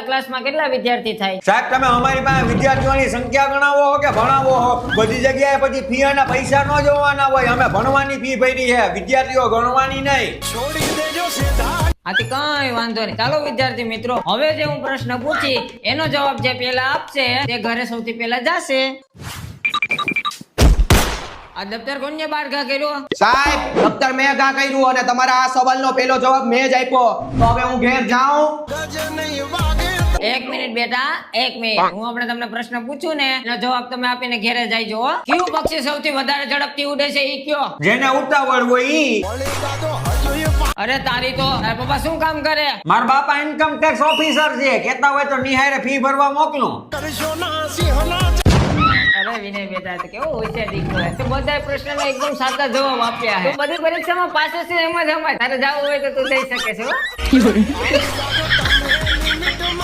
ક્લાસમાં કેટલા વિદ્યાર્થી થાય? સાહેબ તમે અમારી પાસે વિદ્યાર્થીઓની સંખ્યા ગણાવો હો કે ભણાવો હો? બધી જગ્યાએ પછી ફી અને પૈસા ન જોવાના હોય. અમે ભણવાની ફી ભરી છે, વિદ્યાર્થીઓ ગણવાની નહીં. આથી કઈ વાંધો નહીં. ચાલો વિદ્યાર્થી મિત્રો, હવે જે હું પ્રશ્ન પૂછી એનો જવાબ જે પહેલા આપશે તે ઘરે સૌથી પહેલા જાશે. આ દફતર કોને બહાર ઘા કર્યો? સાહેબ દફતર મેં ઘા કર્યું અને તમારા આ સવાલનો પહેલો જવાબ મેં જ આપ્યો. તો હવે હું ઘેર જાઉં? એક મિનિટ બેટા, એક મિનિટ. હું આપણે તમને પ્રશ્ન પૂછું ને એનો જવાબ તમે આપીને ઘેરે જઈજો હો. કયું પક્ષી સૌથી વધારે ઝડપથી ઉડે છે ઈ કયો? જેને ઉતાવળ હોય ઈ. અરે તારી તો તારા પપ્પા શું કામ કરે? મારા બાપા ઇન્કમ ટેક્સ ઓફિસર છે. કેતા હોય તો નિહારે ફી ભરવા મોકલું. અરે વિનય બેટા તો કેવો હોશિયાર દીકરો છે. તો બધા પ્રશ્નના એકદમ સાચા જવાબ આપ્યા છે. તો બધી પરીક્ષામાં પાસ છે એમ જ અમાય. તારે જાવું હોય તો તું જઈ શકે છે હો.